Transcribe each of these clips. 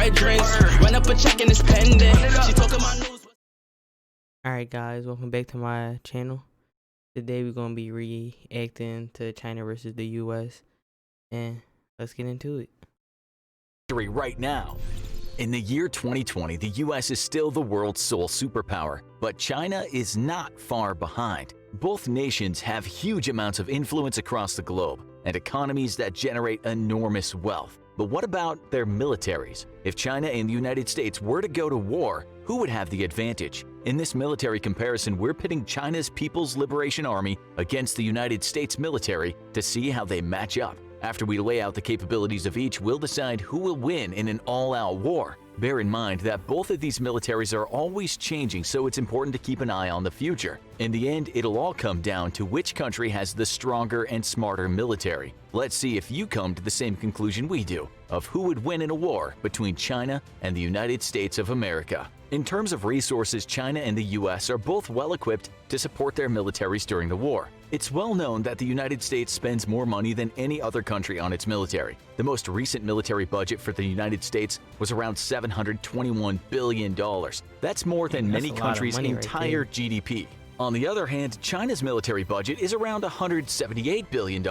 buy drinks. Run up a check and it's pending. She talking my news. Alright guys, welcome back to my channel. Today we're going to be reacting to China versus the US, and let's get into it. Right now. In the year 2020, the US is still the world's sole superpower, but China is not far behind. Both nations have huge amounts of influence across the globe and economies that generate enormous wealth. But what about their militaries? If China and the United States were to go to war, who would have the advantage? In this military comparison, we're pitting China's People's Liberation Army against the United States military to see how they match up. After we lay out the capabilities of each, we'll decide who will win in an all-out war. Bear in mind that both of these militaries are always changing, so it's important to keep an eye on the future. In the end, it'll all come down to which country has the stronger and smarter military. Let's see if you come to the same conclusion we do, of who would win in a war between China and the United States of America. In terms of resources, China and the US are both well equipped to support their militaries during the war. It's well known that the United States spends more money than any other country on its military. The most recent military budget for the United States was around $721 billion. That's more than many countries' entire GDP. On the other hand, China's military budget is around $178 billion.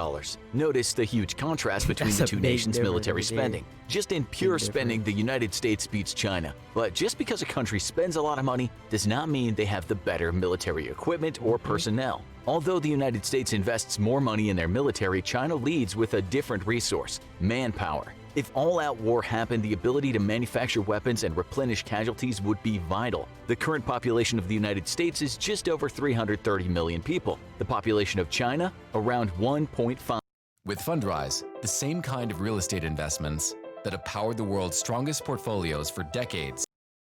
Notice the huge contrast between the two nations' military spending. Just in pure spending, the United States beats China. But just because a country spends a lot of money does not mean they have the better military equipment or personnel. Although the United States invests more money in their military, China leads with a different resource: manpower. If all-out war happened, the ability to manufacture weapons and replenish casualties would be vital. The current population of the United States is just over 330 million people. The population of China, around 1.5. With Fundrise, the same kind of real estate investments that have powered the world's strongest portfolios for decades.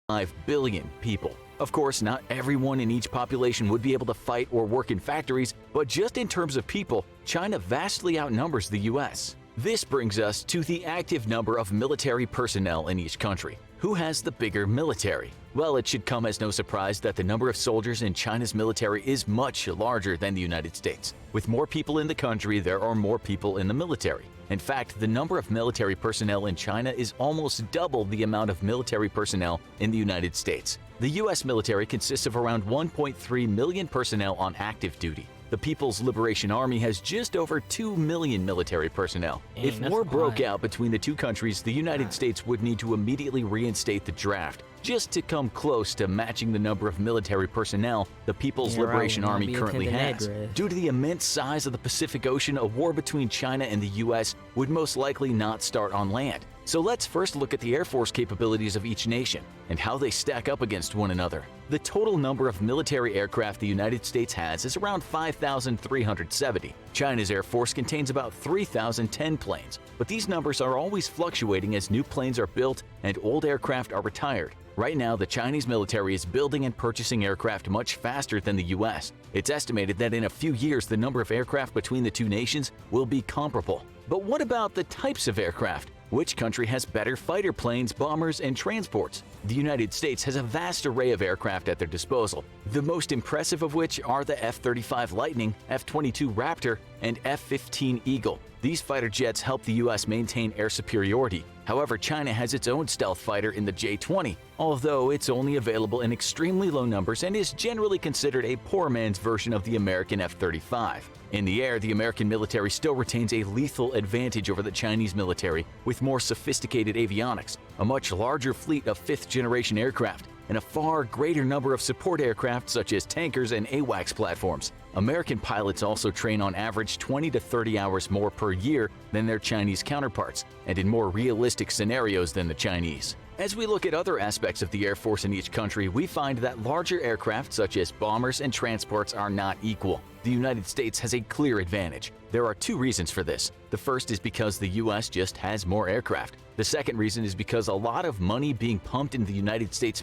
5 billion people. Of course, not everyone in each population would be able to fight or work in factories, but just in terms of people, China vastly outnumbers the US. This brings us to the active number of military personnel in each country. Who has the bigger military? Well, it should come as no surprise that the number of soldiers in China's military is much larger than the United States. With more people in the country, there are more people in the military. In fact, the number of military personnel in China is almost double the amount of military personnel in the United States. The US military consists of around 1.3 million personnel on active duty. The People's Liberation Army has just over 2 million military personnel. If war broke out between the two countries, the United States would need to immediately reinstate the draft, just to come close to matching the number of military personnel the People's Liberation Army currently has. Due to the immense size of the Pacific Ocean, a war between China and the US would most likely not start on land. So let's first look at the Air Force capabilities of each nation and how they stack up against one another. The total number of military aircraft the United States has is around 5,370. China's Air Force contains about 3,010 planes, but these numbers are always fluctuating as new planes are built and old aircraft are retired. Right now, the Chinese military is building and purchasing aircraft much faster than the US. It's estimated that in a few years, the number of aircraft between the two nations will be comparable. But what about the types of aircraft? Which country has better fighter planes, bombers, and transports? The United States has a vast array of aircraft at their disposal, the most impressive of which are the F-35 Lightning, F-22 Raptor, and F-15 Eagle. These fighter jets help the US maintain air superiority. However, China has its own stealth fighter in the J-20, although it's only available in extremely low numbers and is generally considered a poor man's version of the American F-35. In the air, the American military still retains a lethal advantage over the Chinese military with more sophisticated avionics, a much larger fleet of fifth-generation aircraft, and a far greater number of support aircraft such as tankers and AWACS platforms. American pilots also train on average 20 to 30 hours more per year than their Chinese counterparts, and in more realistic scenarios than the Chinese. As we look at other aspects of the Air Force in each country, we find that larger aircraft such as bombers and transports are not equal. The United States has a clear advantage. There are two reasons for this. The first is because the US just has more aircraft. The second reason is because a lot of money being pumped into the United States.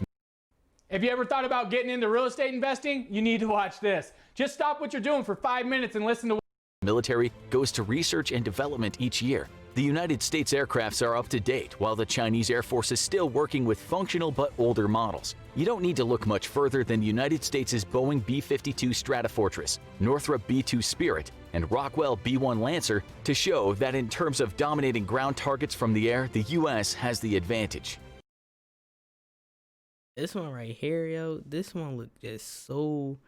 If you ever thought about getting into real estate investing, you need to watch this. Just stop what you're doing for 5 minutes and listen to military goes to research and development each year. The United States aircrafts are up to date, while the Chinese Air Force is still working with functional but older models. You don't need to look much further than the United States' Boeing B-52 Stratofortress, Northrop B-2 Spirit, and Rockwell B-1 Lancer to show that in terms of dominating ground targets from the air, the U.S. has the advantage. This one right here, yo, this one look just so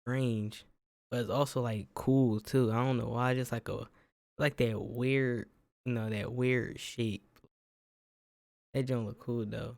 strange, but it's also like cool too. I don't know why, just like that weird, that weird shape. That joint look cool though.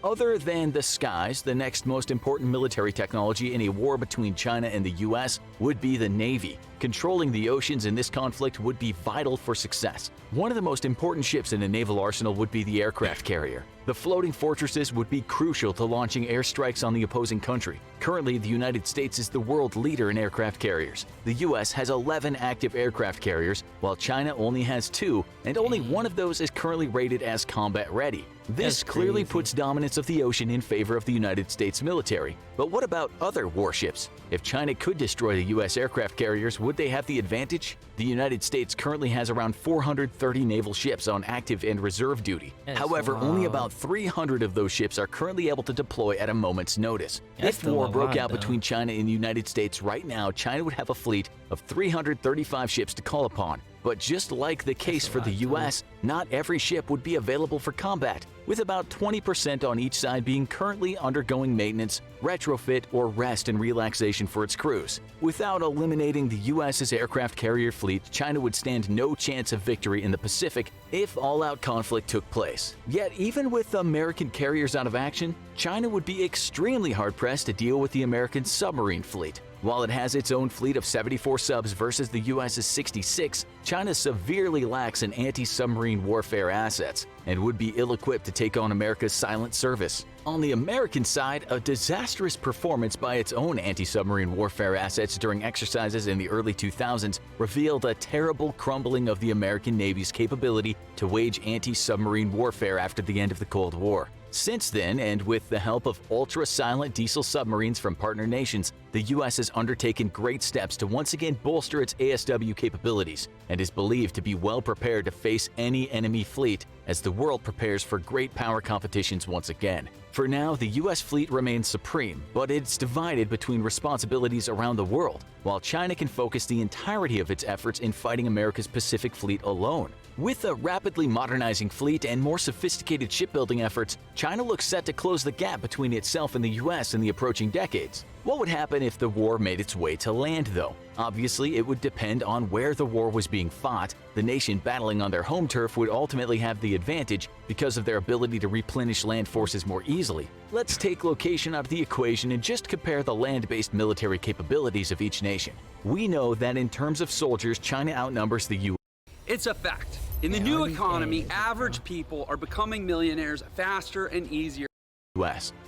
Other than the skies, the next most important military technology in a war between China and the US would be the Navy. Controlling the oceans in this conflict would be vital for success. One of the most important ships in a naval arsenal would be the aircraft carrier. The floating fortresses would be crucial to launching airstrikes on the opposing country. Currently, the United States is the world leader in aircraft carriers. The US has 11 active aircraft carriers, while China only has 2, and only one of those is currently rated as combat ready. This That's clearly crazy. puts dominance of the ocean in favor of the United States military. But what about other warships? If China could destroy the US aircraft carriers, would they have the advantage? The United States currently has around 430 naval ships on active and reserve duty. That's However, only wild. about 300 of those ships are currently able to deploy at a moment's notice. That's If still war a broke lot, out though. between China and the United States right now, China would have a fleet of 335 ships to call upon. But just like the case for the US, not every ship would be available for combat, with about 20% on each side being currently undergoing maintenance, retrofit, or rest and relaxation for its crews. Without eliminating the US's aircraft carrier fleet, China would stand no chance of victory in the Pacific if all-out conflict took place. Yet even with American carriers out of action, China would be extremely hard-pressed to deal with the American submarine fleet. While it has its own fleet of 74 subs versus the US's 66, China severely lacks in anti-submarine warfare assets and would be ill-equipped to take on America's silent service. On the American side, a disastrous performance by its own anti-submarine warfare assets during exercises in the early 2000s revealed a terrible crumbling of the American Navy's capability to wage anti-submarine warfare after the end of the Cold War. Since then, and with the help of ultra-silent diesel submarines from partner nations, the U.S. has undertaken great steps to once again bolster its ASW capabilities and is believed to be well prepared to face any enemy fleet as the world prepares for great power competitions once again. For now, the U.S. fleet remains supreme, but it's divided between responsibilities around the world, while China can focus the entirety of its efforts in fighting America's Pacific Fleet alone. With a rapidly modernizing fleet and more sophisticated shipbuilding efforts, China looks set to close the gap between itself and the US in the approaching decades. What would happen if the war made its way to land, though? Obviously, it would depend on where the war was being fought. The nation battling on their home turf would ultimately have the advantage because of their ability to replenish land forces more easily. Let's take location out of the equation and just compare the land-based military capabilities of each nation. We know that in terms of soldiers, China outnumbers the US. It's a fact. In the new economy, average people are becoming millionaires faster and easier.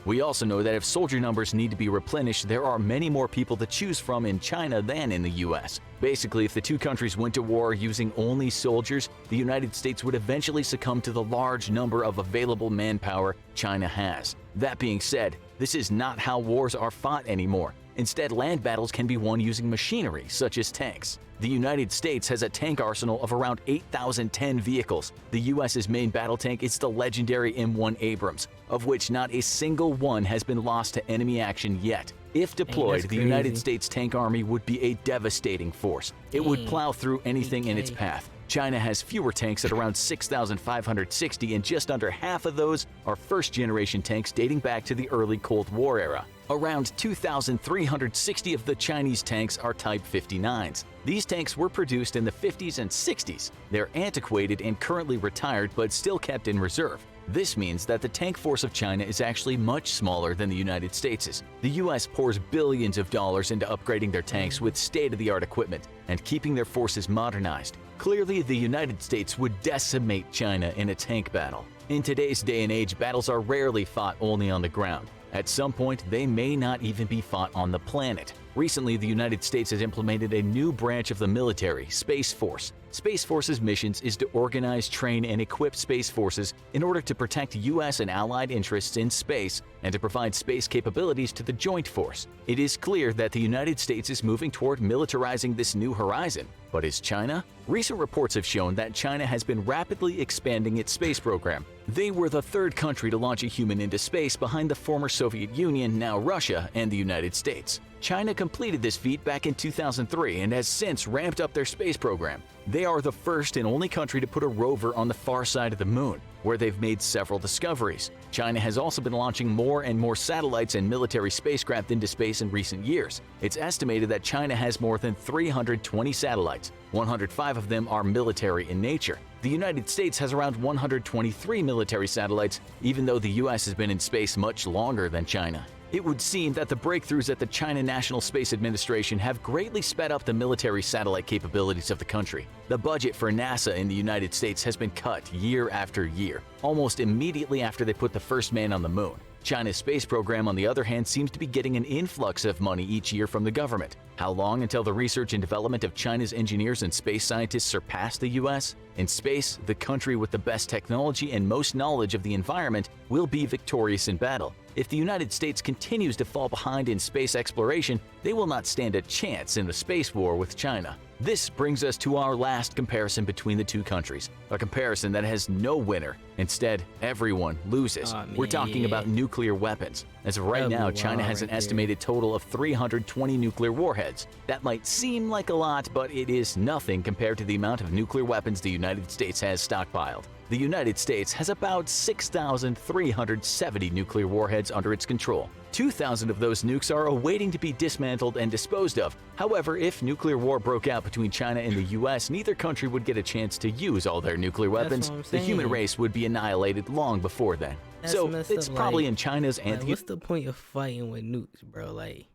We also know that if soldier numbers need to be replenished, there are many more people to choose from in China than in the US. Basically, if the two countries went to war using only soldiers, the United States would eventually succumb to the large number of available manpower China has. That being said, this is not how wars are fought anymore. Instead, land battles can be won using machinery, such as tanks. The United States has a tank arsenal of around 8,010 vehicles. The US's main battle tank is the legendary M1 Abrams, of which not a single one has been lost to enemy action yet. If deployed, that's the United crazy. States tank army would be a devastating force. It would plow through anything in its path. China has fewer tanks at around 6,560, and just under half of those are first-generation tanks dating back to the early Cold War era. Around 2,360 of the Chinese tanks are Type 59s. These tanks were produced in the 50s and 60s. They're antiquated and currently retired, but still kept in reserve. This means that the tank force of China is actually much smaller than the United States'. The US pours billions of dollars into upgrading their tanks with state-of-the-art equipment and keeping their forces modernized. Clearly, the United States would decimate China in a tank battle. In today's day and age, battles are rarely fought only on the ground. At some point, they may not even be fought on the planet. Recently, the United States has implemented a new branch of the military, Space Force. Space Force's missions is to organize, train, and equip space forces in order to protect U.S. and allied interests in space and to provide space capabilities to the Joint Force. It is clear that the United States is moving toward militarizing this new horizon. But is China? Recent reports have shown that China has been rapidly expanding its space program. They were the third country to launch a human into space behind the former Soviet Union, now Russia, and the United States. China completed this feat back in 2003 and has since ramped up their space program. They are the first and only country to put a rover on the far side of the moon, where they've made several discoveries. China has also been launching more and more satellites and military spacecraft into space in recent years. It's estimated that China has more than 320 satellites. 105 of them are military in nature. The United States has around 123 military satellites, even though the US has been in space much longer than China. It would seem that the breakthroughs at the China National Space Administration have greatly sped up the military satellite capabilities of the country. The budget for NASA in the United States has been cut year after year, almost immediately after they put the first man on the moon. China's space program, on the other hand, seems to be getting an influx of money each year from the government. How long until the research and development of China's engineers and space scientists surpass the US? In space, the country with the best technology and most knowledge of the environment will be victorious in battle. If the United States continues to fall behind in space exploration, they will not stand a chance in a space war with China. This brings us to our last comparison between the two countries, a comparison that has no winner. Instead, everyone loses. We're talking about nuclear weapons. As of right now, China has an estimated total of 320 nuclear warheads. That might seem like a lot, but it is nothing compared to the amount of nuclear weapons the United States has stockpiled. The United States has about 6,370 nuclear warheads under its control. 2,000 of those nukes are awaiting to be dismantled and disposed of. However, if nuclear war broke out between China and the US, neither country would get a chance to use all their nuclear weapons. The human race would be annihilated long before then. So it's probably in China's and what's the point of fighting with nukes, bro? Like,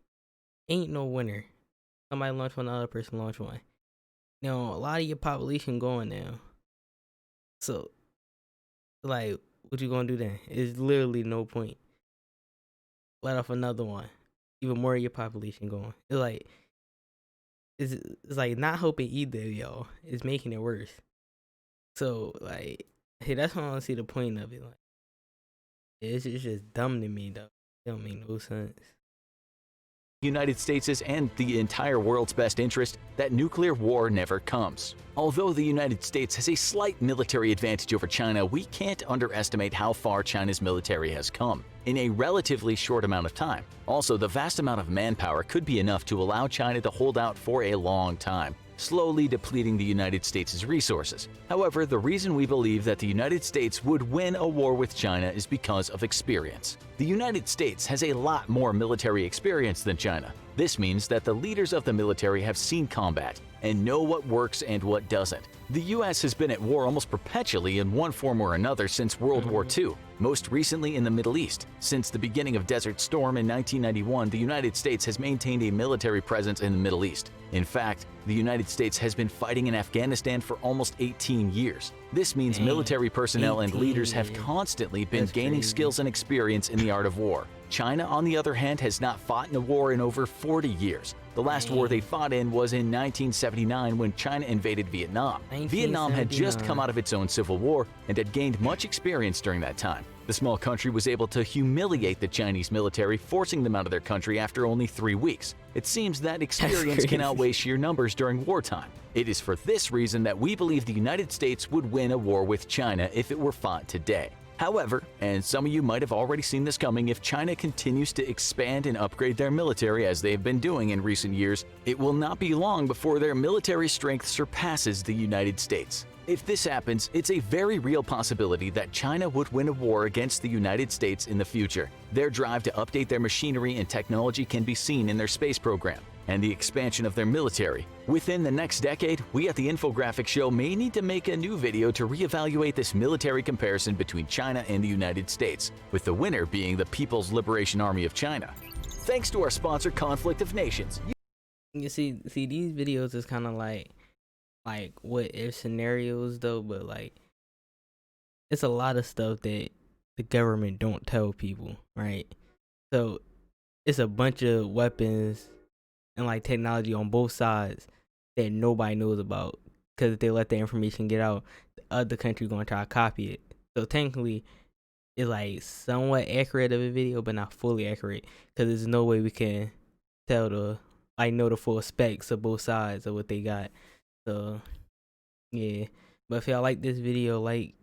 ain't no winner. Somebody launch one, another person launch one. You know, a lot of your population going now. So, like, what you gonna do then? It's literally no point. Let off another one. Even more of your population going. It's like not helping either of y'all. It's making it worse. So, like, hey, that's why I don't see the point of it. Like, it's just dumb to me, though. It don't make no sense. United States' and the entire world's best interest that nuclear war never comes. Although the United States has a slight military advantage over China, we can't underestimate how far China's military has come in a relatively short amount of time. Also, the vast amount of manpower could be enough to allow China to hold out for a long time, slowly depleting the United States' resources. However, the reason we believe that the United States would win a war with China is because of experience. The United States has a lot more military experience than China. This means that the leaders of the military have seen combat and know what works and what doesn't. The US has been at war almost perpetually in one form or another since World War II, most recently in the Middle East. Since the beginning of Desert Storm in 1991, the United States has maintained a military presence in the Middle East. In fact, the United States has been fighting in Afghanistan for almost 18 years. This means military personnel and leaders have constantly been gaining skills and experience in the art of war. China, on the other hand, has not fought in a war in over 40 years. The last war they fought in was in 1979 when China invaded Vietnam. Vietnam had just come out of its own civil war and had gained much experience during that time. The small country was able to humiliate the Chinese military, forcing them out of their country after only 3 weeks. It seems that experience can outweigh sheer numbers during wartime. It is for this reason that we believe the United States would win a war with China if it were fought today. However, and some of you might have already seen this coming, if China continues to expand and upgrade their military as they've been doing in recent years, it will not be long before their military strength surpasses the United States. If this happens, it's a very real possibility that China would win a war against the United States in the future. Their drive to update their machinery and technology can be seen in their space program and the expansion of their military. Within the next decade, we at the Infographic Show may need to make a new video to reevaluate this military comparison between China and the United States, with the winner being the People's Liberation Army of China. Thanks to our sponsor, Conflict of Nations. You see these videos is kind of like what if scenarios though, but like it's a lot of stuff that the government don't tell people, right? So it's a bunch of weapons and like technology on both sides that nobody knows about, because if they let the information get out, the other country gonna try to copy it. So technically it's like somewhat accurate of a video, but not fully accurate, because there's no way we can tell know the full specs of both sides of what they got. So yeah, but if y'all like this video, like,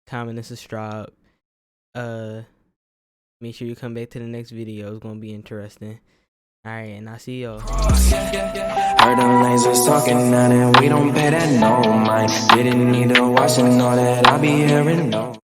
comment, and subscribe. Make sure you come back to the next video. It's gonna be interesting. Alright, and I'll see y'all. Heard them lanes was talking now, and we don't pay that no mind. Didn't need to watch and all that, I'll be hearing no.